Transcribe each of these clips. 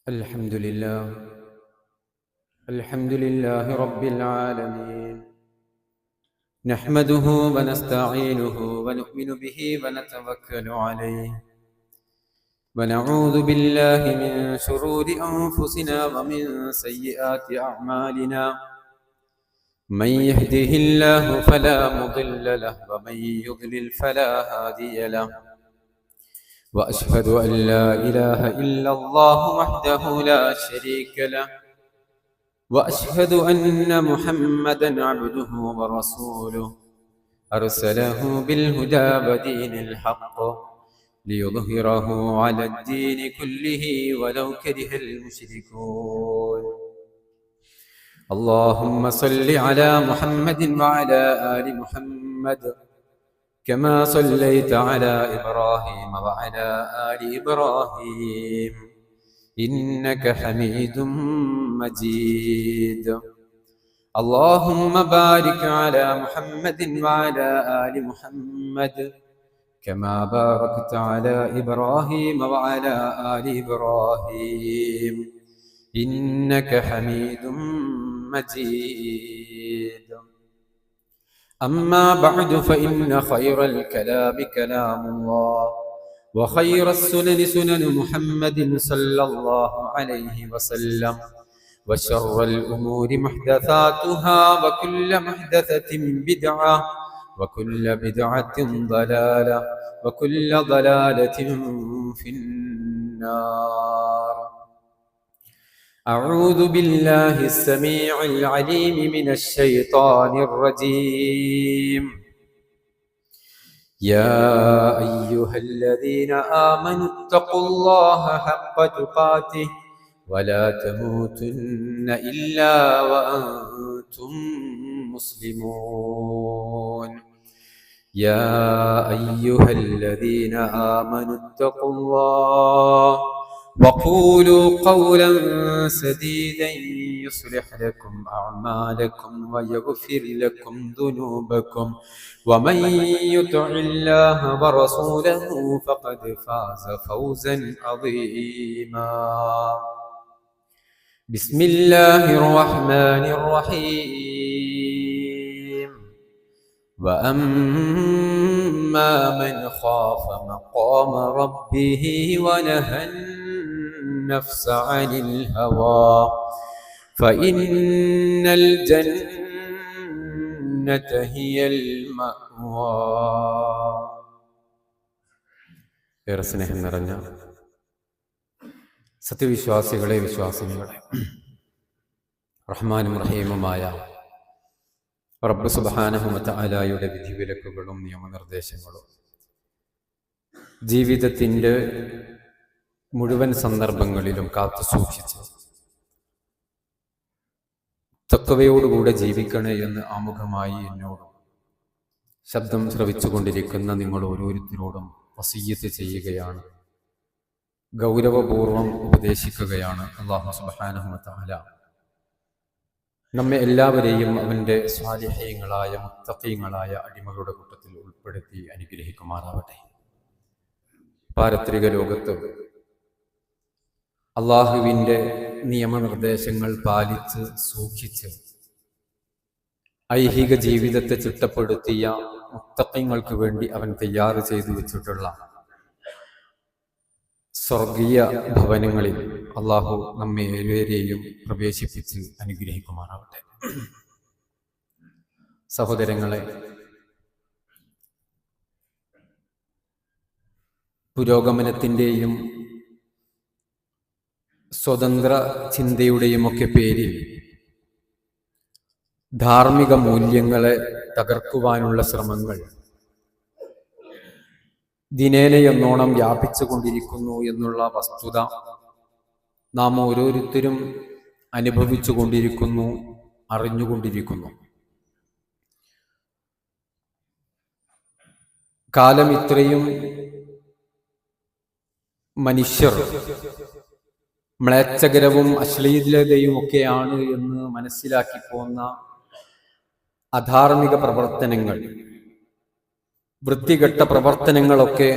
الحمد لله الحمد لله رب العالمين. نحمده ونستعينه ونؤمن به ونتوكل عليه، ونعوذ بالله من شرور أنفسنا ومن سيئات أعمالنا. من يهده الله فلا مضل له، ومن يضلل فلا هادي له. وأشهد أن لا إله إلا الله وحده لا شريك له، وأشهد أن محمدًا عبده ورسوله، أرسله بالهدى ودين الحق ليظهره على الدين كله ولو كره المشركون. اللهم صل على محمد وعلى آل محمد كما صليت على إبراهيم وعلى آل إبراهيم إنك حميد مجيد. اللهم بارك على محمد وعلى آل محمد كما باركت على إبراهيم وعلى آل إبراهيم إنك حميد مجيد. أما بعد، فإن خير الكلام كلام الله، وخير السنن سنن محمد صلى الله عليه وسلم، وشر الأمور محدثاتها، وكل محدثة بدعة، وكل بدعة ضلالة، وكل ضلالة في النار. أعوذ بالله السميع العليم من الشيطان الرجيم. يا أيها الذين آمنوا اتقوا الله حق تقاته ولا تموتن إلا وأنتم مسلمون. يا أيها الذين آمنوا اتقوا الله وقولوا قولا سديدا يصلح لكم أعمالكم ويغفر لكم ذنوبكم، ومن يطع الله ورسوله فقد فاز فوزا عظيما. بسم الله الرحمن الرحيم. وأما من خاف مقام ربه ونهى النفس عن الهوى فإن الجنة هي المأوى. ഏറെ സ്നേഹം നിറഞ്ഞ സത്യവിശ്വാസികളെ, വിശ്വാസിനികളെ, റഹ്മാനും റഹീമുമായ റബ്ബ് സുബ്ഹാനഹു വ തആലയുടെ വിധിവിലക്കുകളും നിയമനിർദ്ദേശങ്ങളും ജീവിതത്തിൻ്റെ മുഴുവൻ സന്ദർഭങ്ങളിലും കാത്തു സൂക്ഷിച്ച് തഖ്വയോടുകൂടെ ജീവിക്കണേ എന്ന് ആമുഖമായി എന്നോടും ശബ്ദം ശ്രവിച്ചുകൊണ്ടിരിക്കുന്ന നിങ്ങൾ ഓരോരുത്തരോടും വസിയ്യത്ത് ചെയ്യുകയാണ്, ഗൗരവപൂർവം ഉപദേശിക്കുകയാണ്. അല്ലാഹു സുബ്ഹാനഹു വ തആല നമ്മെ എല്ലാവരെയും അവൻ്റെ സ്വാലിഹീങ്ങളായ മുത്തഖീങ്ങളായ അടിമകളുടെ കൂട്ടത്തിൽ ഉൾപ്പെടുത്തി അനുഗ്രഹിക്കുമാറാവട്ടെ. പാരത്രിക ലോകത്ത് അള്ളാഹുവിൻ്റെ നിയമനിർദ്ദേശങ്ങൾ പാലിച്ച് സൂക്ഷിച്ച് ഐഹിക ജീവിതത്തെ ചിട്ടപ്പെടുത്തിയ മുത്തഖീങ്ങൾക്ക് വേണ്ടി അവൻ തയ്യാർ ചെയ്തു വെച്ചിട്ടുള്ള സ്വർഗീയ ഭവനങ്ങളിൽ അള്ളാഹു നമ്മെ ഏവരെയും പ്രവേശിപ്പിച്ച് അനുഗ്രഹിക്കുമാറാവട്ടെ. സഹോദരങ്ങളെ, പുരോഗമനത്തിൻ്റെയും സ്വതന്ത്ര ചിന്തയുടെയും ഒക്കെ പേരിൽ ധാർമ്മിക മൂല്യങ്ങളെ തകർക്കുവാനുള്ള ശ്രമങ്ങൾ ദിനേനയെന്നോണം വ്യാപിച്ചുകൊണ്ടിരിക്കുന്നു എന്നുള്ള വസ്തുത നാം ഓരോരുത്തരും അനുഭവിച്ചു കൊണ്ടിരിക്കുന്നു, അറിഞ്ഞുകൊണ്ടിരിക്കുന്നു. കാലം ഇത്രയും മനുഷ്യർ മ്ലേച്ഛകരവും അശ്ലീലതയും ഒക്കെയാണ് എന്ന് മനസ്സിലാക്കി പോന്ന അധാർമിക പ്രവർത്തനങ്ങൾ, വൃത്തികെട്ട പ്രവർത്തനങ്ങളൊക്കെ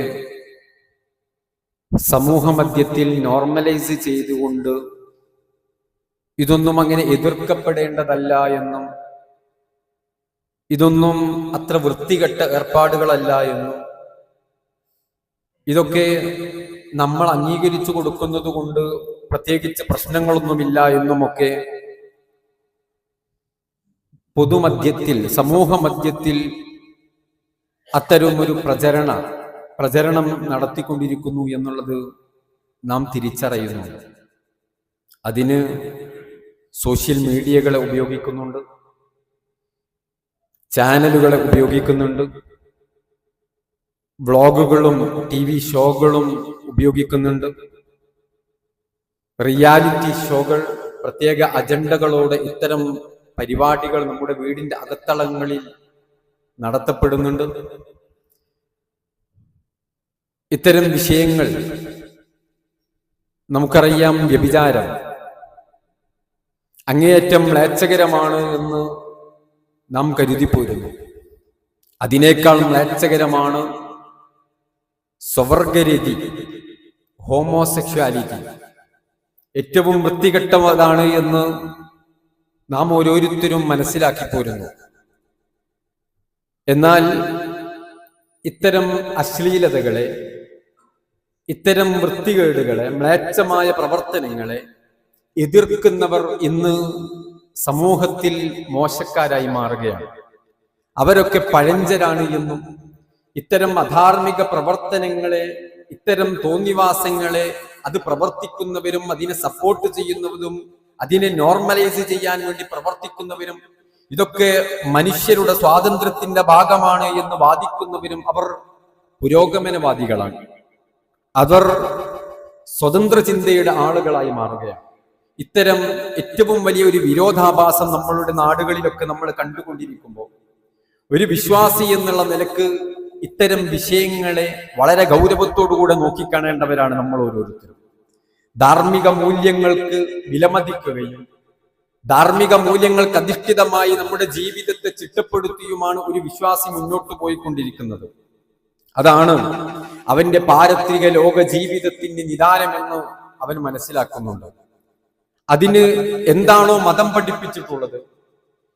സമൂഹ മധ്യത്തിൽ നോർമലൈസ് ചെയ്തുകൊണ്ട് ഇതൊന്നും അങ്ങനെ എതിർക്കപ്പെടേണ്ടതല്ല എന്നും ഇതൊന്നും അത്ര വൃത്തികെട്ട ഏർപ്പാടുകളല്ല എന്നും ഇതൊക്കെ നമ്മൾ അംഗീകരിച്ചു കൊടുക്കുന്നത് കൊണ്ട് പ്രത്യേകിച്ച് പ്രശ്നങ്ങളൊന്നുമില്ല എന്നുമൊക്കെ പൊതുമധ്യത്തിൽ സമൂഹ മധ്യത്തിൽ അത്തരമൊരു പ്രചരണം നടത്തിക്കൊണ്ടിരിക്കുന്നു എന്നുള്ളത് നാം തിരിച്ചറിയുന്നു. അതിന് സോഷ്യൽ മീഡിയകളെ ഉപയോഗിക്കുന്നുണ്ട്, ചാനലുകളെ ഉപയോഗിക്കുന്നുണ്ട്, വ്ളോഗുകളും TV ഷോകളും ഉപയോഗിക്കുന്നുണ്ട്, റിയാലിറ്റി ഷോകൾ, പ്രത്യേക അജണ്ടകളോടെ ഇത്തരം പരിപാടികൾ നമ്മുടെ വീടിന്റെ അകത്തളങ്ങളിൽ നടത്തപ്പെടുന്നുണ്ട്. ഇത്തരം വിഷയങ്ങൾ നമുക്കറിയാം. വ്യഭിചാരം അങ്ങേയറ്റം മ്ലേച്ഛകരമാണ് എന്ന് നാം കരുതിപ്പോരുന്നു. അതിനേക്കാൾ മ്ലേച്ഛകരമാണ് സ്വവർഗരതി, ഹോമോസെക്ഷുവാലിറ്റി. ഏറ്റവും വൃത്തികെട്ടതാണ് എന്ന് നാം ഓരോരുത്തരും മനസ്സിലാക്കി പോരുന്നു. എന്നാൽ ഇത്തരം അശ്ലീലതകളെ, ഇത്തരം വൃത്തികേടുകളെ, മ്ലേച്ഛമായ പ്രവർത്തനങ്ങളെ എതിർക്കുന്നവർ ഇന്ന് സമൂഹത്തിൽ മോശക്കാരായി മാറുകയാണ്. അവരൊക്കെ പഴഞ്ചരാണ് എന്നും ഇത്തരം അധാർമിക പ്രവർത്തനങ്ങളെ, ഇത്തരം തോന്നിവാസങ്ങളെ അത് പ്രവർത്തിക്കുന്നവരും അതിനെ സപ്പോർട്ട് ചെയ്യുന്നവരും അതിനെ നോർമലൈസ് ചെയ്യാൻ വേണ്ടി പ്രവർത്തിക്കുന്നവരും ഇതൊക്കെ മനുഷ്യരുടെ സ്വാതന്ത്ര്യത്തിന്റെ ഭാഗമാണ് എന്ന് വാദിക്കുന്നവരും അവർ പുരോഗമനവാദികളാണ്. അവർ സ്വതന്ത്ര ചിന്തയുടെ ആളുകളായി മാറുകയാണ്. ഇത്തരം ഏറ്റവും വലിയ ഒരു വിരോധാഭാസം നമ്മളുടെ നാടുകളിലൊക്കെ നമ്മൾ കണ്ടുകൊണ്ടിരിക്കുമ്പോൾ ഒരു വിശ്വാസി എന്നുള്ള നിലക്ക് ഇത്തരം വിഷയങ്ങളെ വളരെ ഗൗരവത്തോടുകൂടെ നോക്കിക്കാണേണ്ടവരാണ് നമ്മൾ ഓരോരുത്തരും. ധാർമ്മിക മൂല്യങ്ങൾക്ക് വിലമതിക്കുകയും ധാർമ്മിക മൂല്യങ്ങൾക്ക് അധിഷ്ഠിതമായി നമ്മുടെ ജീവിതത്തെ ചിട്ടപ്പെടുത്തിയുമാണ് ഒരു വിശ്വാസി മുന്നോട്ട് പോയിക്കൊണ്ടിരിക്കുന്നത്. അതാണ് അവന്റെ പാരത്രിക ലോക ജീവിതത്തിന്റെ നിദാനമെന്ന് അവൻ മനസ്സിലാക്കുന്നുണ്ട്. അതിന് എന്താണോ മതം പഠിപ്പിച്ചിട്ടുള്ളത്,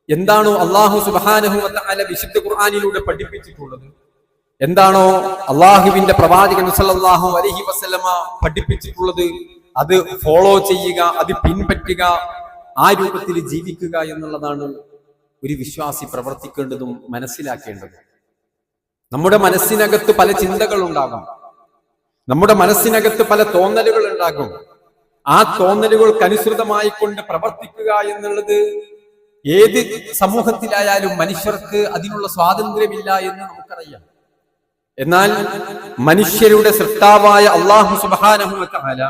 എന്താണോ അല്ലാഹു സുബ്ഹാനഹു വ തആല വിശുദ്ധ ഖുർആനിലൂടെ പഠിപ്പിച്ചിട്ടുള്ളത്, എന്താണോ അള്ളാഹുവിന്റെ പ്രവാചകൻ സല്ലല്ലാഹു അലൈഹി വസല്ലമ പഠിപ്പിച്ചിട്ടുള്ളത്, അത് ഫോളോ ചെയ്യുക, അത് പിൻപറ്റുക, ആ രൂപത്തിൽ ജീവിക്കുക എന്നുള്ളതാണ് ഒരു വിശ്വാസി പ്രവർത്തിക്കേണ്ടതും മനസ്സിലാക്കേണ്ടതും. നമ്മുടെ മനസ്സിനകത്ത് പല ചിന്തകൾ ഉണ്ടാകും, നമ്മുടെ മനസ്സിനകത്ത് പല തോന്നലുകൾ ഉണ്ടാകും. ആ തോന്നലുകൾക്കനുസൃതമായി കൊണ്ട് പ്രവർത്തിക്കുക എന്നുള്ളത് ഏത് സമൂഹത്തിലായാലും മനുഷ്യർക്ക് അതിനുള്ള സ്വാതന്ത്ര്യമില്ല എന്ന് നമുക്കറിയാം. എന്നാൽ മനുഷ്യരുടെ സൃഷ്ടാവായ അല്ലാഹു സുബ്ഹാനഹു വ തആല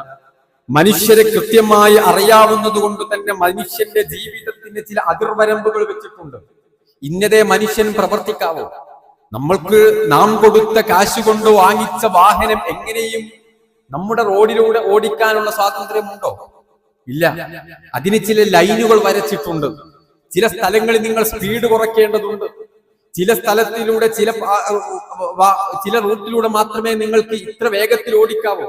മനുഷ്യരെ കൃത്യമായി അറിയാവുന്നത് കൊണ്ട് തന്നെ മനുഷ്യന്റെ ജീവിതത്തിന് ചില അതിർവരമ്പുകൾ വെച്ചിട്ടുണ്ട്. ഇന്നതേ മനുഷ്യൻ പ്രവർത്തിക്കാവോ. നമ്മൾക്ക് നാം കൊടുത്ത കാശ് കൊണ്ട് വാങ്ങിച്ച വാഹനം എങ്ങനെയും നമ്മുടെ റോഡിലൂടെ ഓടിക്കാനുള്ള സ്വാതന്ത്ര്യമുണ്ടോ? ഇല്ല. അതിന് ചില ലൈനുകൾ വരച്ചിട്ടുണ്ട്. ചില സ്ഥലങ്ങളിൽ നിങ്ങൾ സ്പീഡ് കുറയ്ക്കേണ്ടതുണ്ട്. ചില സ്ഥലത്തിലൂടെ ചില റൂട്ടിലൂടെ മാത്രമേ നിങ്ങൾക്ക് ഇത്ര വേഗത്തിൽ ഓടിക്കാവൂ.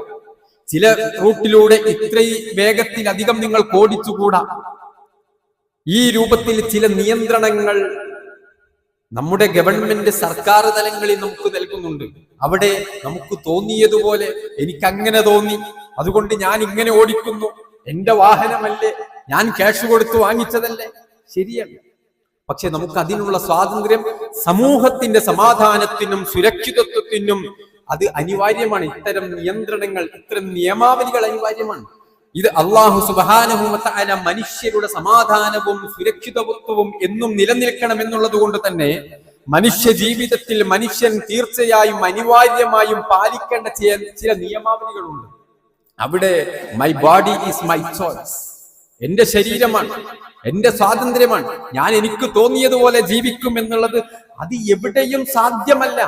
ചില റൂട്ടിലൂടെ ഇത്ര വേഗത്തിലധികം നിങ്ങൾക്ക് ഓടിച്ചുകൂടാ. ഈ രൂപത്തിൽ ചില നിയന്ത്രണങ്ങൾ നമ്മുടെ ഗവൺമെന്റ് സർക്കാർ തലങ്ങളിൽ നമുക്ക് നൽകുന്നുണ്ട്. അവിടെ നമുക്ക് തോന്നിയതുപോലെ എനിക്കങ്ങനെ തോന്നി, അതുകൊണ്ട് ഞാൻ ഇങ്ങനെ ഓടിക്കുന്നു, എന്റെ വാഹനമല്ലേ, ഞാൻ ക്യാഷ് കൊടുത്ത് വാങ്ങിച്ചതല്ലേ, ശരിയാണ്. പക്ഷെ നമുക്ക് അതിനുള്ള സ്വാതന്ത്ര്യം സമൂഹത്തിന്റെ സമാധാനത്തിനും സുരക്ഷിതത്വത്തിനും അത് അനിവാര്യമാണ്. ഇത്തരം നിയന്ത്രണങ്ങൾ, ഇത്തരം നിയമാവലികൾ അനിവാര്യമാണ്. ഇത് അല്ലാഹു സുബ്ഹാനഹു വ തആല മനുഷ്യരുടെ സമാധാനവും സുരക്ഷിതത്വവും എന്നും നിലനിൽക്കണം എന്നുള്ളത് കൊണ്ട് തന്നെ മനുഷ്യ ജീവിതത്തിൽ മനുഷ്യൻ തീർച്ചയായും അനിവാര്യമായും പാലിക്കേണ്ട ചില നിയമാവലികളുണ്ട്. അവിടെ my body is my choice, എന്റെ ശരീരമാണ്, എന്റെ സ്വാതന്ത്ര്യമാണ്, ഞാൻ എനിക്ക് തോന്നിയതുപോലെ ജീവിക്കും എന്നുള്ളത് അത് എവിടെയും സാധ്യമല്ല.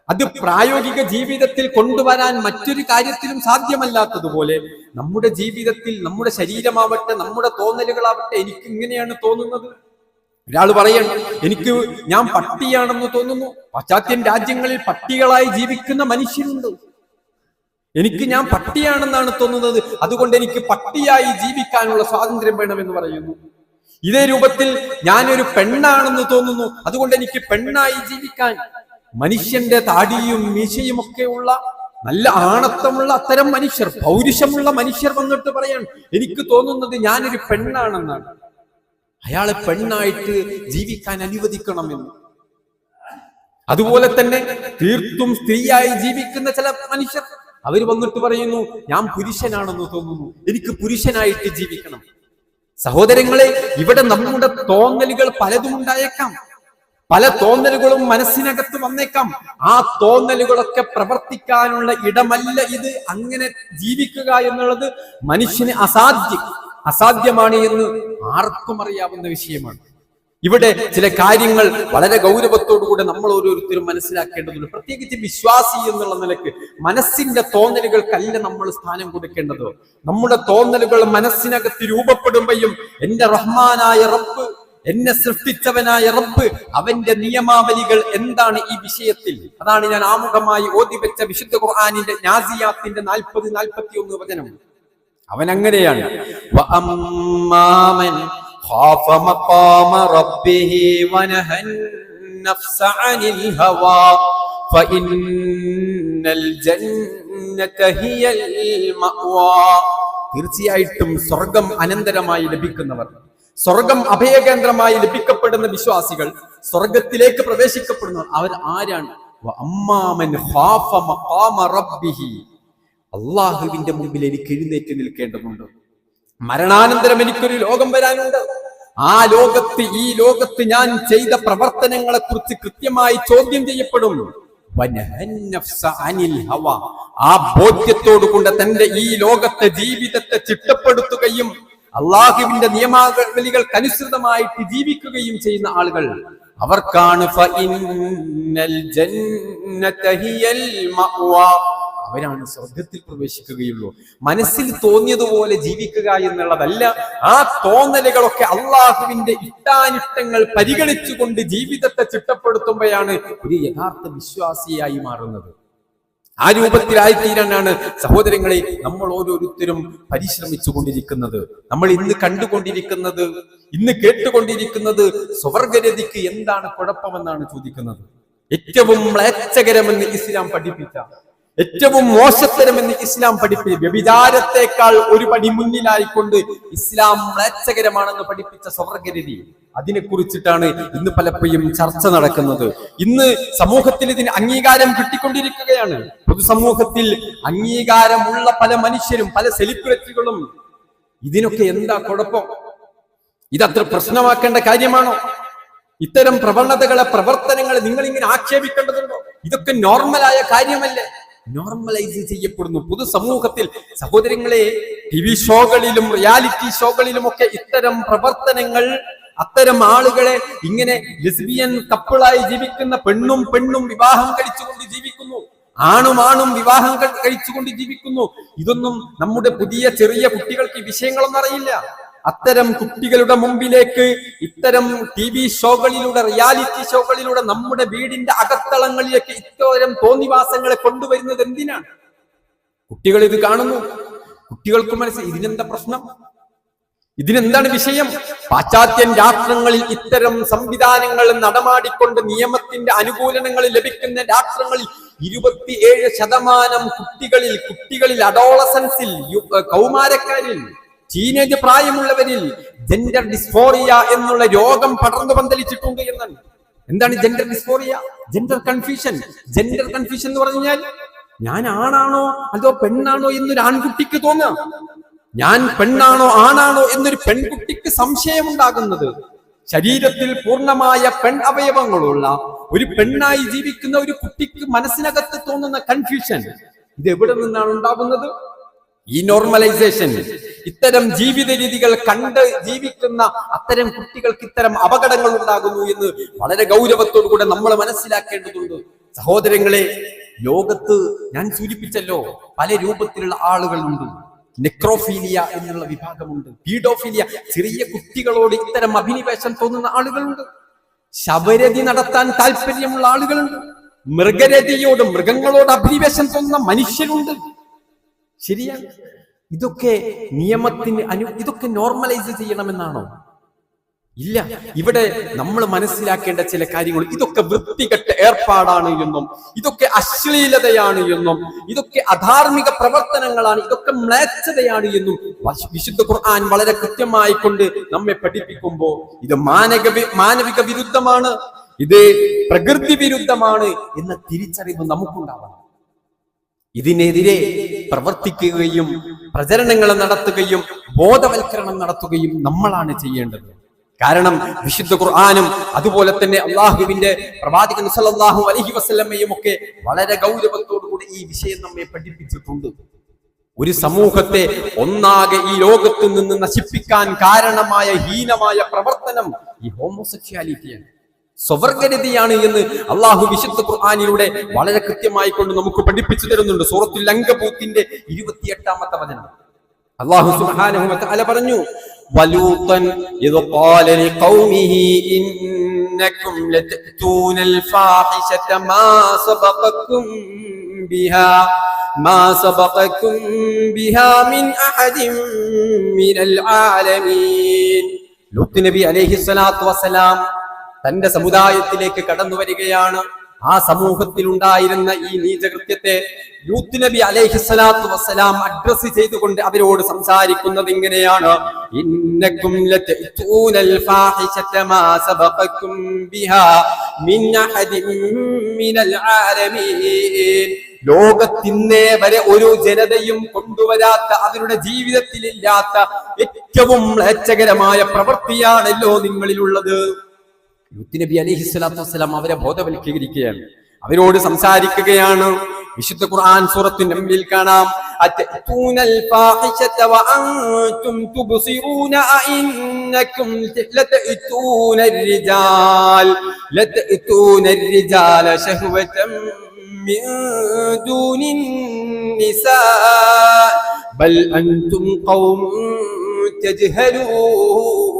അത് പ്രായോഗിക ജീവിതത്തിൽ കൊണ്ടുവരാൻ മറ്റൊരു കാര്യത്തിലും സാധ്യമല്ലാത്തതുപോലെ നമ്മുടെ ജീവിതത്തിൽ നമ്മുടെ ശരീരമാവട്ടെ, നമ്മുടെ തോന്നലുകളാവട്ടെ, എനിക്ക് ഇങ്ങനെയാണ് തോന്നുന്നത്. ഒരാൾ പറയണം ഞാൻ പട്ടിയാണെന്ന് തോന്നുന്നു. പാശ്ചാത്യൻ രാജ്യങ്ങളിൽ പട്ടികളായി ജീവിക്കുന്ന മനുഷ്യരുണ്ട്. എനിക്ക് ഞാൻ പട്ടിയാണെന്നാണ് തോന്നുന്നത്, അതുകൊണ്ട് എനിക്ക് പട്ടിയായി ജീവിക്കാനുള്ള സ്വാതന്ത്ര്യം വേണമെന്ന് പറയുന്നു. ഇതേ രൂപത്തിൽ ഞാനൊരു പെണ്ണാണെന്ന് തോന്നുന്നു, അതുകൊണ്ട് എനിക്ക് പെണ്ണായി ജീവിക്കാൻ. മനുഷ്യന്റെ താടിയും മീശയും ഒക്കെ ഉള്ള നല്ല ആണത്തമുള്ള അത്തരം മനുഷ്യർ, പൗരുഷമുള്ള മനുഷ്യർ വന്നിട്ട് പറയാൻ എനിക്ക് തോന്നുന്നത് ഞാനൊരു പെണ്ണാണെന്നാണ്. അയാളെ പെണ്ണായിട്ട് ജീവിക്കാൻ അനുവദിക്കണമെന്ന്. അതുപോലെ തന്നെ തീർത്തും സ്ത്രീയായി ജീവിക്കുന്ന ചില മനുഷ്യർ അവർ വന്നിട്ട് പറയുന്നു ഞാൻ പുരുഷനാണെന്ന് തോന്നുന്നു, എനിക്ക് പുരുഷനായിട്ട് ജീവിക്കണം. സഹോദരങ്ങളെ, ഇവിടെ നമ്മുടെ തോന്നലുകൾ പലതും ഉണ്ടായേക്കാം. പല തോന്നലുകളും മനസ്സിനകത്ത് വന്നേക്കാം. ആ തോന്നലുകളൊക്കെ പ്രവർത്തിക്കാനുള്ള ഇടമല്ല ഇത്. അങ്ങനെ ജീവിക്കുക എന്നുള്ളത് മനുഷ്യന് അസാധ്യമാണ് എന്ന് ആർക്കും അറിയാവുന്ന വിഷയമാണ്. ഇവിടെ ചില കാര്യങ്ങൾ വളരെ ഗൗരവത്തോടുകൂടെ നമ്മൾ ഓരോരുത്തരും മനസ്സിലാക്കേണ്ടതുണ്ട്. പ്രത്യേകിച്ച് വിശ്വാസി എന്നുള്ള നിലക്ക് മനസ്സിന്റെ തോന്നലുകൾക്കല്ല നമ്മൾ സ്ഥാനം കൊടുക്കേണ്ടത്. നമ്മുടെ തോന്നലുകൾ മനസ്സിനകത്ത് രൂപപ്പെടുമ്പോഴും എന്റെ റഹ്മാനായ റബ്ബ്, എന്നെ സൃഷ്ടിച്ചവനായ റബ്ബ്, അവന്റെ നിയമാവലികൾ എന്താണ് ഈ വിഷയത്തിൽ, അതാണ് ഞാൻ ആമുഖമായി ഓതിവെച്ച വിശുദ്ധ ഖുർആനിന്റെ നാസിയാത്തിന്റെ 40-41 വചനം. അവൻ അങ്ങനെയാണ്, خاف مقام ربه ونهى النفس عن الهوى فإن الجنة هي المأوى. തീർച്ചയായിട്ടും സ്വർഗം അനന്തരമായി ലഭിക്കുന്നവർ, സ്വർഗം അഭയകേന്ദ്രമായി ലഭിക്കപ്പെടുന്ന വിശ്വാസികൾ, സ്വർഗത്തിലേക്ക് പ്രവേശിക്കപ്പെടുന്നവർ അവർ ആരാണ്? വഅമ്മാമൻ ഖാഫ മഖാമ റബ്ബിഹി, അല്ലാഹുവിന്റെ മുമ്പിൽ എനിക്ക് എഴുന്നേറ്റ് നിൽക്കേണ്ടതുണ്ട്. മരണാനന്തരം എനിക്കൊരു ലോകം വരാനുണ്ട്. ആ ലോകത്ത്, ഈ ലോകത്ത് ഞാൻ ചെയ്ത പ്രവർത്തനങ്ങളെ കുറിച്ച് കൃത്യമായി ചോദ്യം ചെയ്യപ്പെടും. ആ ബോധ്യത്തോടുകൊണ്ട് തന്റെ ഈ ലോകത്തെ ജീവിതത്തെ ചിട്ടപ്പെടുത്തുകയും അള്ളാഹുവിന്റെ നിയമാവലികൾക്കനുസൃതമായിട്ട് ജീവിക്കുകയും ചെയ്യുന്ന ആളുകൾ, അവർക്കാണ് അവരാണ് സ്വർഗത്തിൽ പ്രവേശിക്കുകയുള്ളൂ. മനസ്സിൽ തോന്നിയതുപോലെ ജീവിക്കുക എന്നുള്ളതല്ല, ആ തോന്നലുകളൊക്കെ അള്ളാഹുവിന്റെ ഇഷ്ടാനിഷ്ടങ്ങൾ പരിഗണിച്ചുകൊണ്ട് ജീവിതത്തെ ചിട്ടപ്പെടുത്തുമ്പോഴാണ് ഒരു യഥാർത്ഥ വിശ്വാസിയായി മാറുന്നത്. ആ രൂപത്തിലായിത്തീരാനാണ് സഹോദരങ്ങളെ നമ്മൾ ഓരോരുത്തരും പരിശ്രമിച്ചു കൊണ്ടിരിക്കുന്നത്. നമ്മൾ ഇന്ന് കണ്ടുകൊണ്ടിരിക്കുന്നത്, ഇന്ന് കേട്ടുകൊണ്ടിരിക്കുന്നത് സ്വർഗരതിക്ക് എന്താണ് കുഴപ്പമെന്നാണ് ചോദിക്കുന്നത്. ഏറ്റവും മ്ലേച്ഛകരമെന്ന് ഇസ്ലാം പഠിപ്പിച്ച, ഏറ്റവും മോശത്തരമെന്ന് ഇസ്ലാം പഠിപ്പിച്ച, വ്യഭിചാരത്തെക്കാൾ ഒരു പടി മുന്നിലായിക്കൊണ്ട് ഇസ്ലാം മ്ലേച്ഛകരമാണെന്ന് പഠിപ്പിച്ച സ്വർഗരതി, അതിനെ കുറിച്ചിട്ടാണ് ഇന്ന് പലപ്പോഴും ചർച്ച നടക്കുന്നത്. ഇന്ന് സമൂഹത്തിൽ ഇതിന് അംഗീകാരം കിട്ടിക്കൊണ്ടിരിക്കുകയാണ്. പൊതുസമൂഹത്തിൽ അംഗീകാരമുള്ള പല മനുഷ്യരും, പല സെലിബ്രിറ്റികളും, ഇതിനൊക്കെ എന്താ കുഴപ്പം? ഇതത്ര പ്രശ്നമാക്കേണ്ട കാര്യമാണോ? ഇത്തരം പ്രവണതകളെ, പ്രവർത്തനങ്ങളെ നിങ്ങൾ ഇങ്ങനെ ആക്ഷേപിക്കേണ്ടതുണ്ടോ? ഇതൊക്കെ നോർമലായ കാര്യമല്ലേ? നോർമലൈസ് ചെയ്യപ്പെടുന്നു പൊതുസമൂഹത്തിൽ. സഹോദരങ്ങളെ, ടിവി ഷോകളിലും റിയാലിറ്റി ഷോകളിലും ഒക്കെ ഇത്തരം പ്രവർത്തനങ്ങൾ, അത്തരം ആളുകളെ ഇങ്ങനെ ലെസ്ബിയൻ കപ്പിളായി ജീവിക്കുന്ന പെണ്ണും വിവാഹം കഴിച്ചുകൊണ്ട് ജീവിക്കുന്നു, ആണും വിവാഹം കഴിച്ചുകൊണ്ട് ജീവിക്കുന്നു. ഇതൊന്നും നമ്മുടെ പുതിയ ചെറിയ കുട്ടികൾക്ക് ഈ വിഷയങ്ങളൊന്നും അറിയില്ല. അത്തരം കുട്ടികളുടെ മുമ്പിലേക്ക് ഇത്തരം ടിവി ഷോകളിലൂടെ, റിയാലിറ്റി ഷോകളിലൂടെ നമ്മുടെ വീടിന്റെ അകത്തളങ്ങളിലേക്ക് ഇത്തരം തോന്നിവാസങ്ങളെ കൊണ്ടുവരുന്നത് എന്തിനാണ്? കുട്ടികൾ ഇത് കാണുന്നു, കുട്ടികൾക്ക് മനസ്സിലായി ഇതിനെന്താ പ്രശ്നം, ഇതിനെന്താണ് വിഷയം? പാശ്ചാത്യൻ രാഷ്ട്രങ്ങളിൽ ഇത്തരം സംവിധാനങ്ങൾ നടമാടിക്കൊണ്ട് നിയമത്തിന്റെ അനുകൂലനങ്ങൾ ലഭിക്കുന്ന രാഷ്ട്രങ്ങളിൽ 27% കുട്ടികളിൽ അഡോളസൻസിൽ, കൗമാരക്കാരിൽ, ടീനേജ് പ്രായമുള്ളവരിൽ ജെൻഡർ ഡിസ്ഫോറിയ എന്നുള്ള രോഗം പടർന്നു പന്തലിച്ചിട്ടുണ്ട് എന്നാണ്. എന്താണ് gender dysphoria? Gender confusion. Gender confusion എന്ന് പറഞ്ഞാൽ ഞാൻ ആണാണോ അതോ പെണ്ണാണോ എന്നൊരു ആൺകുട്ടിക്ക് തോന്നുക, ഞാൻ പെണ്ണാണോ ആണാണോ എന്നൊരു പെൺകുട്ടിക്ക് സംശയമുണ്ടാകുന്നത്. ശരീരത്തിൽ പൂർണ്ണമായ പെൺ അവയവങ്ങളുള്ള ഒരു പെണ്ണായി ജീവിക്കുന്ന ഒരു കുട്ടിക്ക് മനസ്സിനകത്ത് തോന്നുന്ന കൺഫ്യൂഷൻ, ഇത് എവിടെ നിന്നാണ് ഉണ്ടാകുന്നത്? ഈ നോർമലൈസേഷൻ, ഇത്തരം ജീവിത രീതികൾ കണ്ട് ജീവിക്കുന്ന അത്തരം കുട്ടികൾക്ക് ഇത്തരം അപകടങ്ങൾ ഉണ്ടാകുന്നു എന്ന് വളരെ ഗൗരവത്തോടുകൂടെ നമ്മൾ മനസ്സിലാക്കേണ്ടതുണ്ട്. സഹോദരങ്ങളെ, ലോകത്ത് ഞാൻ സൂചിപ്പിച്ചല്ലോ, പല രൂപത്തിലുള്ള ആളുകളുണ്ട്. നെക്രോഫീലിയ എന്നുള്ള വിഭാഗമുണ്ട്, പീഡോഫീലിയ, ചെറിയ കുട്ടികളോട് ഇത്തരം അഭിനിവേശം തോന്നുന്ന ആളുകളുണ്ട്, ശബരതി നടത്താൻ താല്പര്യമുള്ള ആളുകളുണ്ട്, മൃഗരതിയോട്, മൃഗങ്ങളോട് അഭിനിവേശം തോന്നുന്ന മനുഷ്യരുണ്ട്. ശരിയാണ്. ഇതൊക്കെ നിയമത്തിന് ഇതൊക്കെ നോർമലൈസ് ചെയ്യണമെന്നാണോ? ഇല്ല. ഇവിടെ നമ്മൾ മനസ്സിലാക്കേണ്ട ചില കാര്യങ്ങൾ, ഇതൊക്കെ വൃത്തികെട്ട ഏർപ്പാടാണ് എന്നും, ഇതൊക്കെ അശ്ലീലതയാണ് എന്നും, ഇതൊക്കെ അധാർമിക പ്രവർത്തനങ്ങളാണ്, ഇതൊക്കെ മ്ലേച്ഛതയാണ് എന്നും വിശുദ്ധ ഖുർആൻ വളരെ കൃത്യമായി കൊണ്ട് നമ്മെ പഠിപ്പിക്കുമ്പോൾ ഇത് മാനവിക വിരുദ്ധമാണ്, ഇത് പ്രകൃതി വിരുദ്ധമാണ് എന്ന തിരിച്ചറിവ് നമുക്കുണ്ടാവണം. ഇതിനെതിരെ പ്രവർത്തിക്കുകയും പ്രചരണങ്ങൾ നടത്തുകയും ബോധവൽക്കരണം നടത്തുകയും നമ്മളാണ് ചെയ്യേണ്ടത്. കാരണം വിശുദ്ധ ഖുർആനും അതുപോലെ തന്നെ അള്ളാഹുവിന്റെ പ്രവാചകൻ സല്ലല്ലാഹു അലൈഹി വസല്ലമയും ഒക്കെ വളരെ ഗൗരവത്തോടുകൂടി ഈ വിഷയം നമ്മെ പഠിപ്പിച്ചിട്ടുണ്ട്. ഒരു സമൂഹത്തെ ഒന്നാകെ ഈ ലോകത്ത് നിന്ന് നശിപ്പിക്കാൻ കാരണമായ ഹീനമായ പ്രവർത്തനം ഈ ഹോമോസെക്ഷ്വാലിറ്റിയാണ്, സ്വവർഗരതിയാണ് എന്ന് അള്ളാഹു വിശുദ്ധ ഖുർആനിലൂടെ വളരെ കൃത്യമായി കൊണ്ട് നമുക്ക് പഠിപ്പിച്ചു തരുന്നുണ്ട്. സൂറത്തുൽ അൻകബൂത്തിന്റെ 28-ാമത്തെ വചനം അള്ളാഹു സുബ്ഹാനഹു വ തആല പറഞ്ഞു, വലൂതൻ ഇദ് ഖാല ലിഖൗമിഹി ഇന്നകും ലതഅതൂനൽ ഫാഹിശത മാ സബഖകും ബിഹാ മിൻ അഹദിൻ മിനൽ ആലമീൻ. ലൂത്ത് നബി അലൈഹിസ്സലാത്തു വസ്സലാം തന്റെ സമുദായത്തിലേക്ക് കടന്നു വരികയാണ്. ആ സമൂഹത്തിൽ ഉണ്ടായിരുന്ന ഈ നീചകൃത്യത്തെ ലൂത്ത് നബി അലൈഹിസ്സലാത്തു വസ്സലാം അഡ്രസ് ചെയ്തുകൊണ്ട് അവരോട് സംസാരിക്കുന്നത് ഇങ്ങനെയാണ്, ഇന്നകും ലതഅതൂനൽ ഫാഹിശത മാ സബഖകും ബിഹാ മിൻ അഹദിൻ മിനൽ ആലമീൻ. ലോകത്തിന്നേ വരെ ഒരു ജനതയും കൊണ്ടുവരാത്ത, അവരുടെ ജീവിതത്തിൽ ഇല്ലാത്ത ഏറ്റവും മ്ലേച്ഛകരമായ പ്രവൃത്തിയാണല്ലോ നിങ്ങളിലുള്ളത്. ലൂത്ത് നബി അലൈഹിസ്സലാത്തു വസ്സലാം അവരെ ബോധവൽക്കരിക്കുകയാണ്, അവരോട് സംസാരിക്കുകയാണ്. വിശുദ്ധ ഖുർആൻ സൂറത്തു നംലിൽ കാണാം, അതഅതൂനൽ ഫാഹിശത വഅൻതും തുബ്സിറൂന അഇന്നകും ലതഅതൂനർ റിജാല ശഹ്വതൻ മിൻ ദൂനിൻ നിസാ ബൽ അൻതും ഖൗമുൻ തജ്ഹലൂൻ.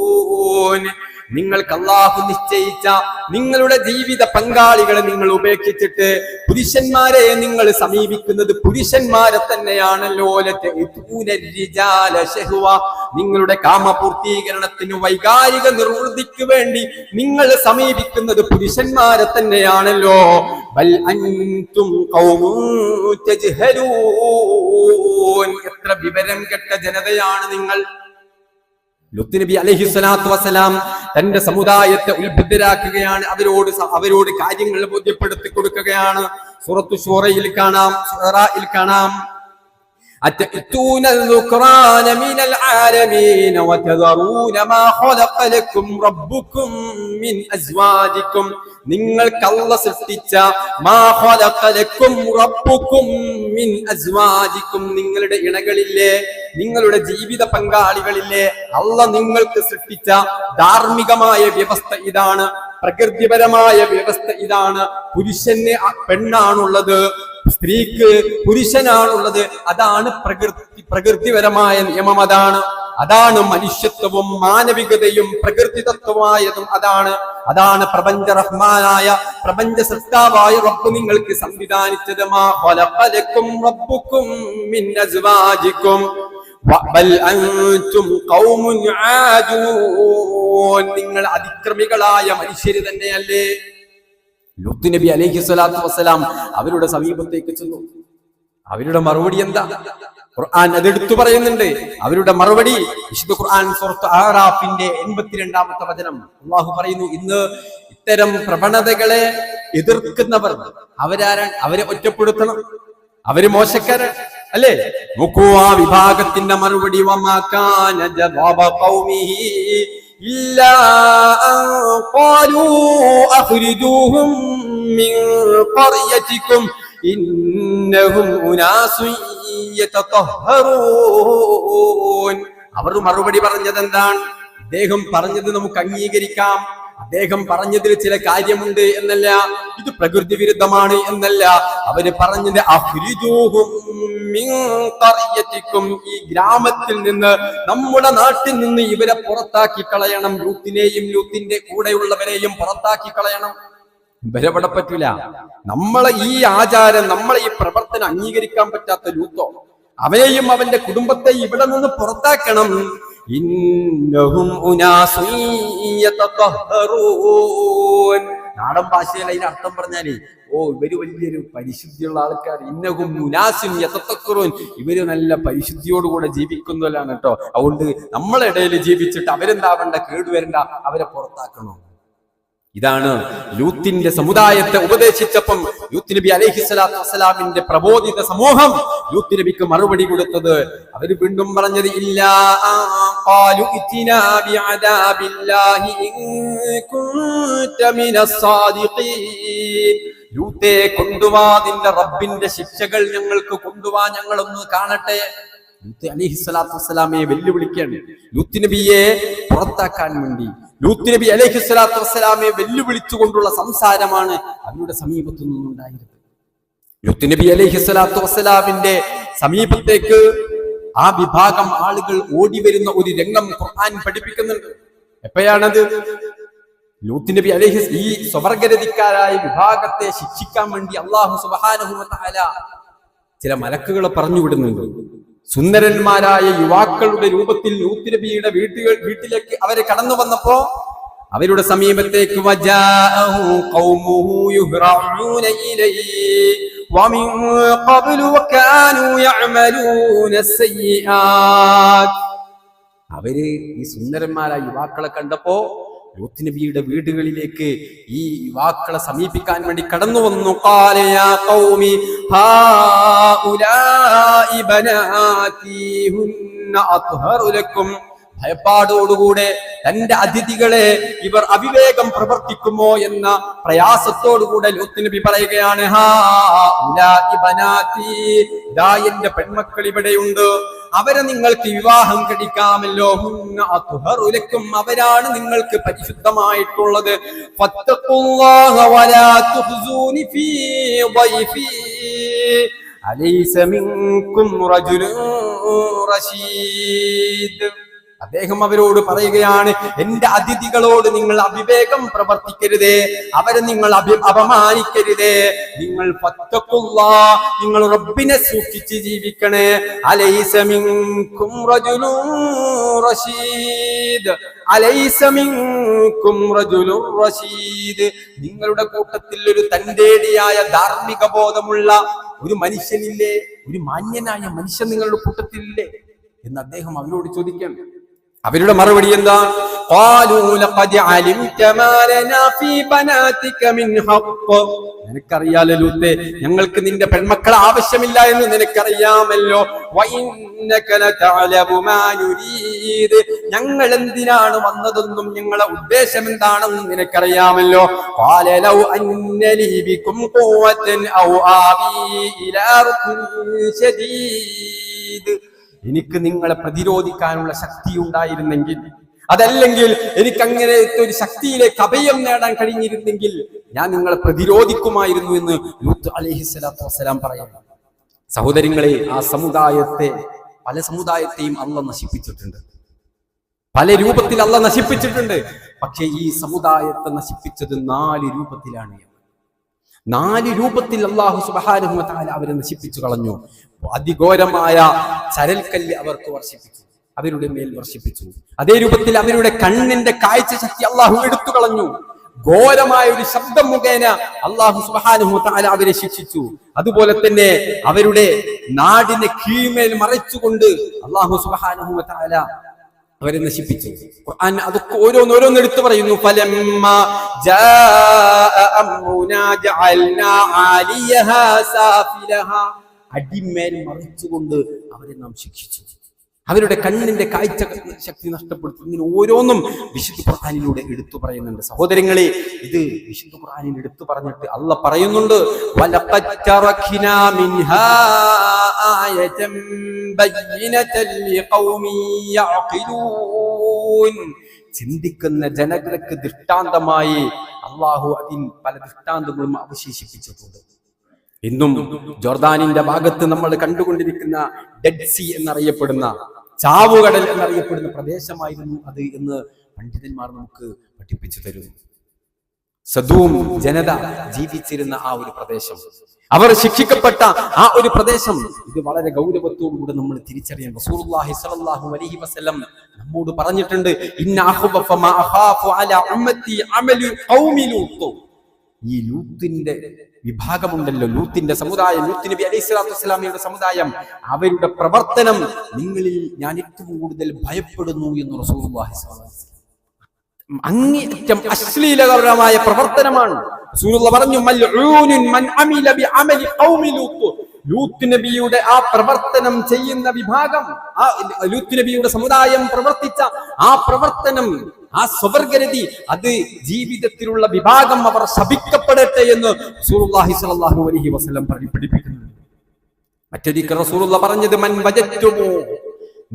നിങ്ങൾക്ക് അല്ലാഹു നിശ്ചയിച്ച നിങ്ങളുടെ ജീവിത പങ്കാളികളെ നിങ്ങൾ ഉപേക്ഷിച്ചിട്ട് പുരുഷന്മാരെ നിങ്ങൾ സമീപിക്കുന്നത് പുരുഷന്മാരെ തന്നെയാണല്ലോ. നിങ്ങളുടെ കാമപൂർത്തീകരണത്തിന്, വൈകാരിക നിർവൃത്തിക്ക് വേണ്ടി നിങ്ങൾ സമീപിക്കുന്നത് പുരുഷന്മാരെ തന്നെയാണല്ലോ. ബൽ അൻതും ഖൗമുൻ തജ്ഹലൂൻ. എത്ര വിവരം കെട്ട ജനതയാണ് നിങ്ങൾ. ലൂത്ത് നബി അലൈഹിസ്സലാത്തു വസ്സലാം തന്റെ സമുദായത്തെ ഉത്ബുദ്ധരാക്കുകയാണ്, അവരോട് കാര്യങ്ങൾ ബോധ്യപ്പെടുത്തി കൊടുക്കുകയാണ്. സൂറത്തു ശൂറയിൽ കാണാം, അത്തഅതൂനൽ ദുക്റാന മിനൽ ആലമീന വതദറൂന മാ ഖലഖ ലക്കും റബ്ബുക്കും മിൻ അസ്വാജിക്കും. നിങ്ങൾക്ക് അല്ലാഹു സൃഷ്ടിച്ച മാ ഖലഖ ലക്കും റബ്ബുക്കും മിൻ അസ്വാജിക്കും, നിങ്ങളുടെ ഇണകളില്ലേ, നിങ്ങളുടെ ജീവിത പങ്കാളികളില്ലേ, അല്ലാഹു നിങ്ങൾക്ക് സൃഷ്ടിച്ച ധാർമ്മികമായ വ്യവസ്ഥ ഇതാണ്, പ്രകൃതിപരമായ വ്യവസ്ഥ ഇതാണ്. പുരുഷന് പെണ്ണാണുള്ളത്, സ്ത്രീക്ക് പുരുഷനാണുള്ളത്. അതാണ് പ്രകൃതിപരമായ നിയമം. അതാണ് മനുഷ്യത്വവും മാനവികതയും പ്രകൃതിതത്വമായതും അതാണ് പ്രപഞ്ച റഹ്മാനായ, പ്രപഞ്ച സൃഷ്ടാവായ റബ്ബ് നിങ്ങൾക്ക് സംവിധാനിച്ചത്. മാ ഖലഖ ലക്കും റബ്ബുക്കും മിൻ അസ്വാജിക്കും ബൽ അൻതും ഖൗമുൻ ആദൂൻ. നിങ്ങൾ അതിക്രമികളായ മനുഷ്യര് തന്നെയല്ലേ. ലൂത്ത് നബി അലൈഹിസ്സലാത്തു വസ്സലാം അവരുടെ സമീപത്തേക്ക് ചെന്നു. അവരുടെ മറുപടി എന്താ? ഖുർആൻ അതെടുത്തു പറയുന്നുണ്ട്. അവരുടെ മറുപടി വിശുദ്ധ ഖുർആൻ സൂറത്ത് അഅറാഫിന്റെ 82-ാമത്തെ വചനം അല്ലാഹു പറയുന്നു, ഇന്ന് ഇത്തരം പ്രവണതകളെ എതിർക്കുന്നവർ അവരെ ഒറ്റപ്പെടുത്തണം, അവര് മോശക്കാരൻ അല്ലേ. നോക്കൂ ആ വിഭാഗത്തിന്റെ മറുപടി, വമാ കാന ജവാബ ഖൗമിഹി ഇല്ലാ അൻ ഖാലൂ അഖ്രിജൂഹും മിൻ ഖർയതികും ഇന്നഹും ഉനാസുൻ യതതഹറൂൻ. അവർ മറുപടി പറഞ്ഞത് എന്താണ്? അദ്ദേഹം പറഞ്ഞത് നമുക്ക് അംഗീകരിക്കാം, അദ്ദേഹം പറഞ്ഞതിൽ ചില കാര്യമുണ്ട് എന്നല്ല, ഇത് പ്രകൃതി വിരുദ്ധമാണ് എന്നല്ല. അവര് പറഞ്ഞത് അഖ്രിജൂഹും മിൻ ഖർയതികും, ഈ ഗ്രാമത്തിൽ നിന്ന്, നമ്മുടെ നാട്ടിൽ നിന്ന് ഇവരെ പുറത്താക്കി കളയണം. ലൂത്തിനെയും ലൂത്തിന്റെ കൂടെയുള്ളവരെയും പുറത്താക്കി കളയണം. ഇവരെവിടെ പറ്റില്ല. നമ്മളെ ഈ ആചാരം, നമ്മളെ ഈ പ്രവർത്തനം അംഗീകരിക്കാൻ പറ്റാത്ത ലൂത്തോ, അവനെയും അവന്റെ കുടുംബത്തെയും ഇവിടെ നിന്ന് പുറത്താക്കണം. ഇന്നഹും ഉനാസുൻ യതതഹറൂൻ. നാടൻ ഭാഷയിൽ അതിന് അർത്ഥം പറഞ്ഞാല് ഇവര് വലിയൊരു പരിശുദ്ധിയുള്ള ആൾക്കാർ. ഇന്നഹും ഉനാസുൻ യതതഹറൂൻ. ഇവര് നല്ല പരിശുദ്ധിയോടുകൂടെ ജീവിക്കുന്നവരാണ് കേട്ടോ. അതുകൊണ്ട് നമ്മളെ ഇടയിൽ ജീവിച്ചിട്ട് അവരെന്താവണ്ട, കേടുവരണ്ട, അവരെ പുറത്താക്കണം. ഇതാണ് ലൂത്തിന്റെ സമുദായത്തെ ഉപദേശിച്ചപ്പം ലൂത്ത് നബി അലൈഹിസ്സലാത്തു വസ്സലാമിന്റെ പ്രബോധിത സമൂഹം ലൂത്ത് നബിക്ക് മറുപടി കൊടുത്തത്. അവര് വീണ്ടും പറഞ്ഞത് ഇല്ലാ ഖാലു ഇത്തിനാ ബിഅദാബില്ലാഹി ഇൻ കുൻത മിനസ് സാദിഖീൻ. ലൂത്തേ, കൊണ്ടുവാ നിന്റെ റബ്ബിന്റെ ശിക്ഷകൾ ഞങ്ങൾക്ക് കൊണ്ടുവാ, ഞങ്ങളൊന്ന് കാണട്ടെ. ലൂത്ത് അലൈഹിസ്സലാത്തു വസ്സലാമയെ വെല്ലുവിളിക്കുകയാണ്. ലൂത്ത് നബിയെ പുറത്താക്കാൻ വേണ്ടി ലൂത്ത് നബി അലൈഹിസ്സലാത്തു വസ്സലാമയെ വെല്ലുവിളിച്ചുകൊണ്ടുള്ള സംസാരമാണ് അവരുടെ സമീപത്തു നിന്നുണ്ടായിരുന്നത്. ലൂത്ത് നബി അലൈഹിസ്സലാത്തു വസ്സലാമിന്റെ സമീപത്തേക്ക് ആ വിഭാഗം ആളുകൾ ഓടി വരുന്ന ഒരു രംഗം ഖുർആൻ പഠിപ്പിക്കുന്നുണ്ട്. എപ്പോഴാണത്? ലൂത്ത് നബി ഈ സ്വവർഗരതിക്കാരായ വിഭാഗത്തെ ശിക്ഷിക്കാൻ വേണ്ടി അല്ലാഹു സുബ്ഹാനഹു വ തആല ചില മലക്കുകളെ പറഞ്ഞു വിടുന്നുണ്ട്. സുന്ദരന്മാരായ യുവാക്കളുടെ രൂപത്തിൽ ലൂത്ത് നബിയുടെ വീട്ടിലേക്ക് അവരെ കടന്നു വന്നപ്പോ അവരുടെ സമീപത്തേക്ക് വജാഅഹു ഖൗമുഹു യുഹ്റഊന ഇലൈഹി വമിൻ ഖബ്ലു വകാനൂ യഅമലൂന സയ്യിആത്ത്. അവര് ഈ സുന്ദരന്മാരായ യുവാക്കളെ കണ്ടപ്പോ ലൂത്ത് നബിയുടെ വീടുകളിലേക്ക് ഈ യുവാക്കളെ സമീപിക്കാൻ വേണ്ടി കടന്നു വന്നു. ഖാല യാ ഖൗമി ഹാഉലാഇ ബനാതി ഹുന്ന അത്ഹറു ലക്കും. ഭയപ്പാടോടുകൂടെ തന്റെ അതിഥികളെ ഇവർ അവിവേകം പ്രവർത്തിക്കുമോ എന്ന പ്രയാസത്തോടുകൂടെ ലൂത്ത് നബി പറയുകയാണ്, ഹാഉലാഇ ബനാതി, ദാ എന്റെ പെൺമക്കൾ ഇവിടെയുണ്ട്, അവരെ നിങ്ങൾക്ക് വിവാഹം കഴിക്കാമല്ലോ. ഹുന്ന അത്ഹറു ലക്കും, അവരാണ് നിങ്ങൾക്ക് പരിശുദ്ധമായിട്ടുള്ളത്. ഫത്തഖുല്ലാഹ വലാ തുഖ്സൂനി ഫീ ളൈഫി അലൈസ മിൻകും റജുലുൻ റശീദ്. അദ്ദേഹം അവരോട് പറയുകയാണ്, എന്റെ അതിഥികളോട് നിങ്ങൾ അവിവേകം പ്രവർത്തിക്കരുതേ, അവരെ നിങ്ങൾ അപമാനിക്കരുതേ. നിങ്ങൾ നിങ്ങൾ റബ്ബിനെ സൂക്ഷിച്ച് ജീവിക്കണേ. അലൈസ മിൻകും റജുലുൻ റശീദ്, അലൈസ മിൻകും റജുലുൻ റശീദ്. നിങ്ങളുടെ കൂട്ടത്തിൽ ഒരു തന്റേടിയായ ധാർമ്മിക ബോധമുള്ള ഒരു മനുഷ്യനില്ലേ, ഒരു മാന്യനായ മനുഷ്യൻ നിങ്ങളുടെ കൂട്ടത്തിലില്ലേ എന്ന് അദ്ദേഹം അവരോട് ചോദിക്കാൻ. അവരുടെ മറുപടി എന്താ? ഖാലൂ ലഖദ് അലിംത മാ ലനാ ഫീ ബനാതിക മിൻ ഹഖ്. നിനക്കറിയാലോ ലൂത്തേ, ഞങ്ങൾക്ക് നിന്റെ പെൺമക്കളെ ആവശ്യമില്ല എന്ന് നിനക്കറിയാമല്ലോ. വഇന്നക ലതഅലമു മാ നുരീദ്, ഞങ്ങൾ എന്തിനാണ് വന്നതെന്നും ഞങ്ങളുടെ ഉദ്ദേശം എന്താണെന്നും നിനക്കറിയാമല്ലോ. ഖാല ലൗ അന്ന ലീ ബികും ഖുവതൻ ഔ ആവി ഇലാ റുക്നിൻ ശദീദ്. എനിക്ക് നിങ്ങളെ പ്രതിരോധിക്കാനുള്ള ശക്തി ഉണ്ടായിരുന്നെങ്കിൽ, അതല്ലെങ്കിൽ എനിക്ക് അങ്ങനെ ഒരു ശക്തിയിലേക്ക് അഭയം നേടാൻ കഴിഞ്ഞിരുന്നെങ്കിൽ ഞാൻ നിങ്ങളെ പ്രതിരോധിക്കുമായിരുന്നു എന്ന് ലൂത്ത് അലൈഹിസ്സലാത്തു വസ്സലാം പറയുന്നു. സഹോദരങ്ങളെ, ആ സമുദായത്തെ, പല സമുദായത്തെയും അള്ളാഹ് നശിപ്പിച്ചിട്ടുണ്ട്, പല രൂപത്തിൽ അള്ളാഹ് നശിപ്പിച്ചിട്ടുണ്ട്. പക്ഷെ ഈ സമുദായത്തെ നശിപ്പിച്ചത് 4 രൂപത്തിലാണ്. 4 രൂപത്തിൽ അല്ലാഹു സുബ്ഹാനഹു വ തആല അവരെ നശിപ്പിച്ചു കളഞ്ഞു. അതിഘോരമായ ചരൽക്കല്ല് അവർക്ക് വർഷിപ്പിച്ചു, അവരുടെ മേൽ വർഷിപ്പിച്ചു. അതേ രൂപത്തിൽ അവരുടെ കണ്ണിന്റെ കാഴ്ച ശക്തി അള്ളാഹു എടുത്തു കളഞ്ഞു. ഘോരമായ ഒരു ശബ്ദം മുഖേന അല്ലാഹു സുബ്ഹാനഹു വ തആല അവരെ ശിക്ഷിച്ചു. അതുപോലെ തന്നെ അവരുടെ നാടിനെ കീഴ്മേൽ മറച്ചുകൊണ്ട് അല്ലാഹു സുബ്ഹാനഹു വ തആല അവരെ നശിപ്പിച്ചു. ഖുർആൻ അതൊക്കെ ഓരോന്നോരോന്ന് എടുത്തു പറയുന്നു. ഫലമ്മാ ജാഅ അംറുനാ ജഅൽനാ ആലിയഹാ സാഫിലഹാ, അടിമേൽ മറിച്ചുകൊണ്ട് അവരെ നാം ശിക്ഷിച്ചു. അവരുടെ കണ്ണിന്റെ കാഴ്ച ശക്തി നഷ്ടപ്പെടുത്തി. ഇങ്ങനെ ഓരോന്നും വിശുദ്ധ ഖുർആനിലൂടെ എടുത്തു പറയുന്നുണ്ട്. സഹോദരങ്ങളെ, ഇത് വിശുദ്ധ ഖുർആനിൽ എടുത്തു പറഞ്ഞിട്ട് അല്ലാഹ് പറയുന്നുണ്ട്, വലഖദ് തറക്നാ മിൻഹാ ആയതൻ ബയ്യിനതൻ ലിഖൗമിൻ യഅഖിലൂൻ. ചിന്തിക്കുന്ന ജനങ്ങൾക്ക് ദൃഷ്ടാന്തമായി അല്ലാഹു അതിൽ പല ദൃഷ്ടാന്തങ്ങളും അവശേഷിപ്പിച്ചിട്ടുണ്ട്. ഇന്നും ജോർദാനിന്റെ ഭാഗത്ത് നമ്മൾ കണ്ടുകൊണ്ടിരിക്കുന്ന ഡെഡ് സീ എന്നറിയപ്പെടുന്ന, ചാവുകടൽ എന്നറിയപ്പെടുന്ന പ്രദേശമായിരുന്നു അത് എന്ന് പണ്ഡിതന്മാർ നമുക്ക് പഠിപ്പിച്ചു തരുന്നു. സദൂം ജനത ജീവിച്ചിരുന്ന ആ ഒരു പ്രദേശം, അവർ ശിക്ഷിക്കപ്പെട്ട ആ ഒരു പ്രദേശം, ഇത് വളരെ ഗൗരവത്തോടുകൂടെ നമ്മൾ തിരിച്ചറിയാൻ റസൂലുള്ളാഹി സ്വല്ലല്ലാഹു അലൈഹി വസല്ലം നമ്മോട് പറഞ്ഞിട്ടുണ്ട്. ഇന്ന അഖ്വഫ മാ അഖാഫു അലാ ഉമ്മത്തി അമലു ഖൗമി ലൂത്ത്. ഈ ലൂത്തിന്റെ വിഭാഗമുണ്ടല്ലോ, ലൂത്തിന്റെ സമുദായം, ലൂത്ത് നബി അലൈഹി സ്വലാത്തു വസ്സലാമയുടെ സമുദായം, അവരുടെ പ്രവർത്തനം നിങ്ങളിൽ ഞാൻ ഏറ്റവും കൂടുതൽ ഭയപ്പെടുന്നു എന്ന് റസൂലുള്ളാഹി സ്വല്ലല്ലാഹു അലൈഹി വസല്ലം. അങ്ങേയറ്റം അശ്ലീലകരമായ പ്രവർത്തനമാണ്. റസൂലുള്ളാഹി പറഞ്ഞു, മൽഊനുൻ മൻ അമില ബിഅമലി ഖൗമി ലൂത്ത്. ലൂത്ത് നബിയുടെ ആ പ്രവർത്തനം ചെയ്യുന്ന വിഭാഗം, ആ ലൂത്ത് നബിയുടെ സമുദായം പ്രവർത്തിച്ച ആ പ്രവർത്തനം, ആ സ്വവർഗരതി, അത് ജീവിതത്തിലുള്ള വിഭാഗം അവർ ശപിക്കപ്പെടട്ടെ എന്ന് റസൂലുള്ളാഹി സ്വല്ലല്ലാഹു അലൈഹി വസല്ലം പഠിപ്പിക്കുന്നു. മറ്റൊരിക്കൽ റസൂലുള്ളാഹി പറഞ്ഞത്, മൻ വജത്തുമു,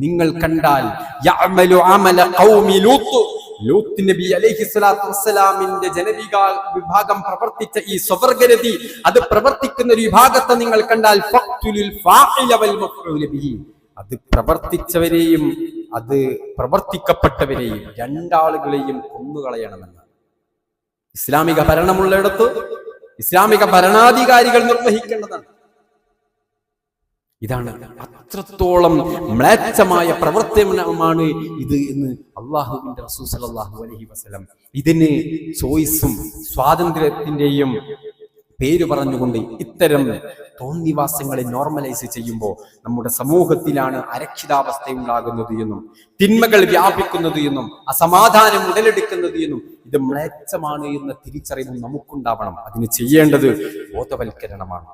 നിങ്ങൾ കണ്ടാൽ യഅമലു അമല ഖൗമി ലൂത്ത്, ലൂത്ത് നബി അലൈഹി സ്വലാത്തു വസ്സലാമിന്റെ വിഭാഗം പ്രവർത്തിച്ച ഈ സ്വവർഗരതി, അത് പ്രവർത്തിക്കുന്ന ഒരു വിഭാഗത്തെ നിങ്ങൾ കണ്ടാൽ ഫഖ്തുലുൽ ഫാഇല വൽ മഫ്ഊല ബിഹി, അത് പ്രവർത്തിച്ചവരെയും അത് പ്രവർത്തിക്കപ്പെട്ടവരെയും രണ്ടാളുകളെയും കൊന്നുകളയണമെന്ന്. ഇസ്ലാമിക ഭരണമുള്ളിടത്ത് ഇസ്ലാമിക ഭരണാധികാരികൾ നിർവഹിക്കേണ്ടതാണ്. ഇതാണ് അത്രത്തോളം മ്ലേച്ഛമായ പ്രവർത്തനമാണ് ഇത് എന്ന് അല്ലാഹുവിന്റെ റസൂൽ സ്വല്ലല്ലാഹു അലൈഹി വസല്ലം ഇതിന് ചോയ്സും സ്വാതന്ത്ര്യത്തിന്റെയും പേര് പറഞ്ഞുകൊണ്ട് ഇത്തരം തോന്നിവാസങ്ങളെ നോർമലൈസ് ചെയ്യുമ്പോൾ നമ്മുടെ സമൂഹത്തിലാണ് അരക്ഷിതാവസ്ഥ ഉണ്ടാകുന്നത് എന്നും തിന്മകൾ വ്യാപിക്കുന്നത് എന്നും അസമാധാനം ഉടലെടുക്കുന്നത് എന്നും ഇത് മ്ലേച്ഛമാണ് എന്ന തിരിച്ചറിവ് നമുക്കുണ്ടാവണം. അതിന് ചെയ്യേണ്ടത് ബോധവൽക്കരണമാണ്.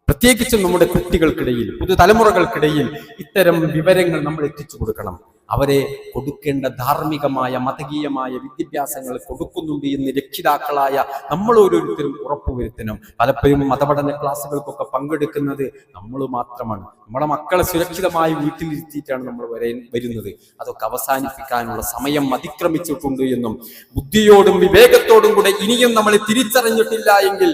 പ്രത്യേകിച്ചും നമ്മുടെ കുട്ടികൾക്കിടയിൽ, പുതുതലമുറകൾക്കിടയിൽ ഇത്തരം വിവരങ്ങൾ നമ്മൾ എത്തിച്ചു കൊടുക്കണം. അവരെ കൊടുക്കേണ്ട ധാർമ്മികമായ മതകീയമായ വിദ്യാഭ്യാസങ്ങൾ കൊടുക്കുന്നുണ്ട് എന്ന് രക്ഷിതാക്കളായ നമ്മൾ ഓരോരുത്തരും ഉറപ്പുവരുത്തണം. പലപ്പോഴും മതപഠന ക്ലാസ്സുകൾക്കൊക്കെ പങ്കെടുക്കുന്നത് നമ്മൾ മാത്രമാണ്. നമ്മുടെ മക്കളെ സുരക്ഷിതമായി വീട്ടിലിരുത്തിയിട്ടാണ് നമ്മൾ വരുന്നത്. അതൊക്കെ അവസാനിപ്പിക്കാനുള്ള സമയം അതിക്രമിച്ചിട്ടുണ്ട് എന്നും ബുദ്ധിയോടും വിവേകത്തോടും കൂടെ ഇനിയും നമ്മൾ തിരിച്ചറിഞ്ഞിട്ടില്ല എങ്കിൽ,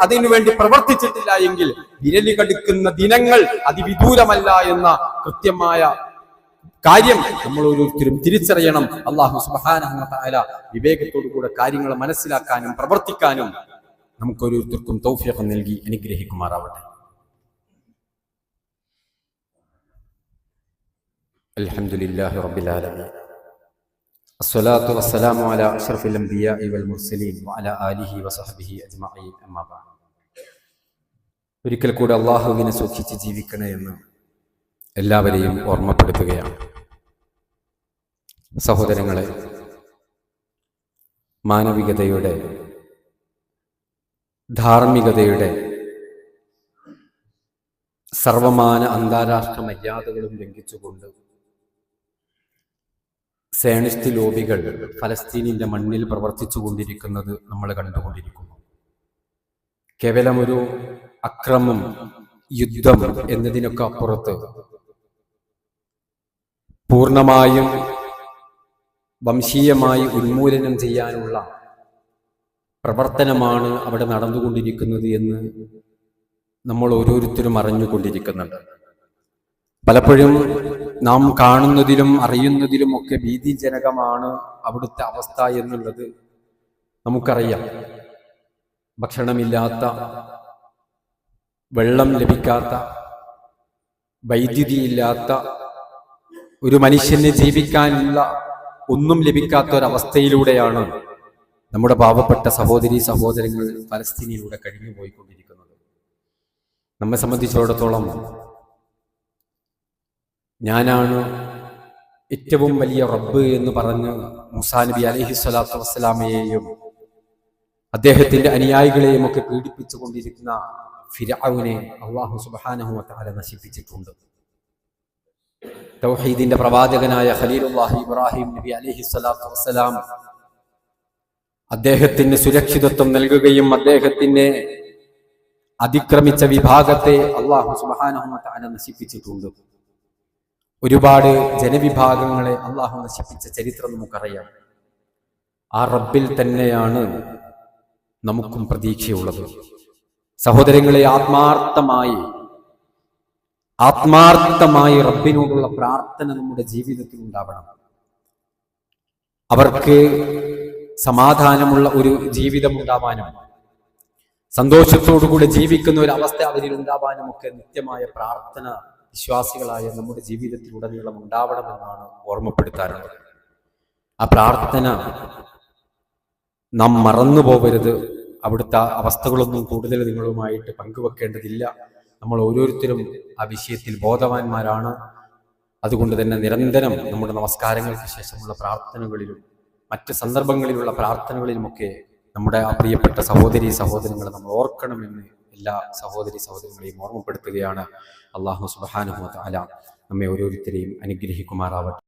അതിനുവേണ്ടി പ്രവർത്തിച്ചിട്ടില്ല എങ്കിൽ വിരലി കടുക്കുന്ന ദിനങ്ങൾ അതിവിദൂരമല്ല എന്ന കൃത്യമായ കാര്യം നമ്മൾ ഓരോരുത്തരും തിരിച്ചറിയണം. അല്ലാഹു സുബ്ഹാനഹു വ തആല വിവേകത്തോടു കൂടെ കാര്യങ്ങൾ മനസ്സിലാക്കാനും പ്രവർത്തിക്കാനും നമുക്ക് ഓരോരുത്തർക്കും തൗഫീഖ് നൽകി അനുഗ്രഹിക്കുമാറാവട്ടെ. അൽഹംദുലില്ലാഹി റബ്ബിൽ ആലമീൻ, അസ്സലാത്തു വസ്സലാമു അലാ അഷ്റഫിൽ അംബിയാഇ വൽ മുർസലീൻ വഅലാ ആലിഹി വസഹ്ബിഹി അജ്മഈൻ. അമ്മാ ബഅദ്. ഒരിക്കൽ കൂടെ അല്ലാഹുവിനെ സൂക്ഷിച്ച് ജീവിക്കണേ എന്ന് എല്ലാവരെയും ഓർമ്മപ്പെടുത്തുകയാണ്. സഹോദരങ്ങളെ, മാനവികതയുടെ, ധാർമ്മികതയുടെ സർവമാന അന്താരാഷ്ട്ര മര്യാദകളും ലംഘിച്ചുകൊണ്ട് സയനിസ്റ്റ് ലോബികൾ ഫലസ്തീനിന്റെ മണ്ണിൽ പ്രവർത്തിച്ചു കൊണ്ടിരിക്കുന്നത് നമ്മൾ കണ്ടുകൊണ്ടിരിക്കുന്നു. കേവലം ഒരു അക്രമം, യുദ്ധം എന്നതിനൊക്കെ അപ്പുറത്ത് പൂർണ്ണമായും വംശീയമായി ഉന്മൂലനം ചെയ്യാനുള്ള പ്രവർത്തനമാണ് അവിടെ നടന്നുകൊണ്ടിരിക്കുന്നത് എന്ന് നമ്മൾ ഓരോരുത്തരും അറിഞ്ഞുകൊണ്ടിരിക്കുന്നുണ്ട്. പലപ്പോഴും നാം കാണുന്നതിലും അറിയുന്നതിലുമൊക്കെ ഭീതിജനകമാണ് അവിടുത്തെ അവസ്ഥ എന്നുള്ളത് നമുക്കറിയാം. ഭക്ഷണമില്ലാത്ത, വെള്ളം ലഭിക്കാത്ത, വൈദ്യുതിയില്ലാത്ത, ഒരു മനുഷ്യന് ജീവിക്കാനുള്ള ഒന്നും ലഭിക്കാത്ത ഒരവസ്ഥയിലൂടെയാണ് നമ്മുടെ പാവപ്പെട്ട സഹോദരീ സഹോദരങ്ങൾ ഫലസ്തീനിലൂടെ കഴിഞ്ഞുപോയിക്കൊണ്ടിരിക്കുന്നത്. നമ്മെ സംബന്ധിച്ചിടത്തോളം ഞാനാണ് ഏറ്റവും വലിയ റബ്ബ് എന്ന് പറഞ്ഞ് മൂസാ നബി അലൈഹി സ്വലാത്തു വസ്സലാമയെയും അദ്ദേഹത്തിന്റെ അനുയായികളെയും ഒക്കെ പീഡിപ്പിച്ചു കൊണ്ടിരിക്കുന്ന ഫിർഔനെ അല്ലാഹു സുബ്ഹാനഹു വ തആല നശിപ്പിച്ചിട്ടുണ്ട്. തൗഹീദിന്റെ പ്രവാചകനായ ഖലീലുല്ലാഹി ഇബ്രാഹിം നബി അലൈഹി സ്വലാത്തു വസ്സലാം അദ്ദേഹത്തിന് സുരക്ഷിതത്വം നൽകുകയും അദ്ദേഹത്തിനെ അതിക്രമിച്ച വിഭാഗത്തെ അല്ലാഹു സുബ്ഹാനഹു വ തആല നശിപ്പിച്ചിട്ടുണ്ട്. ഒരുപാട് ജനവിഭാഗങ്ങളെ അല്ലാഹു നശിപ്പിച്ച ചരിത്രം നമുക്കറിയാം. ആ റബ്ബിൽ തന്നെയാണ് നമുക്കും പ്രതീക്ഷയുള്ളത്. സഹോദരങ്ങളെ, ആത്മാർത്ഥമായി റബ്ബിനോടുള്ള പ്രാർത്ഥന നമ്മുടെ ജീവിതത്തിൽ ഉണ്ടാവണം. അവർക്ക് സമാധാനമുള്ള ഒരു ജീവിതം ഉണ്ടാവാനും സന്തോഷത്തോടുകൂടി ജീവിക്കുന്ന ഒരു അവസ്ഥ അവരിൽ ഉണ്ടാവാനും ഒക്കെ നിത്യമായ പ്രാർത്ഥന വിശ്വാസികളായ നമ്മുടെ ജീവിതത്തിൽ ഉടനീളം ഉണ്ടാവണമെന്നാണ് ഓർമ്മപ്പെടുത്താറുള്ളത്. ആ പ്രാർത്ഥന നാം മറന്നു പോകരുത്. അവിടുത്തെ അവസ്ഥകളൊന്നും കൂടുതൽ നിങ്ങളുമായിട്ട് പങ്കുവെക്കേണ്ടതില്ല. നമ്മൾ ഓരോരുത്തരും ആ വിഷയത്തിൽ ബോധവാന്മാരാണ്. അതുകൊണ്ട് തന്നെ നിരന്തരം നമ്മുടെ നമസ്കാരങ്ങൾക്ക് ശേഷമുള്ള പ്രാർത്ഥനകളിലും മറ്റ് സന്ദർഭങ്ങളിലുള്ള പ്രാർത്ഥനകളിലുമൊക്കെ നമ്മുടെ ആ പ്രിയപ്പെട്ട സഹോദരങ്ങളെ നമ്മൾ ഓർക്കണമെന്ന് എല്ലാ സഹോദരങ്ങളെയും ഓർമ്മപ്പെടുത്തുകയാണ്. അല്ലാഹു സുബ്ഹാനഹു വ തആല നമ്മെ ഓരോരുത്തരെയും അനുഗ്രഹിക്കുമാറാവട്ടെ.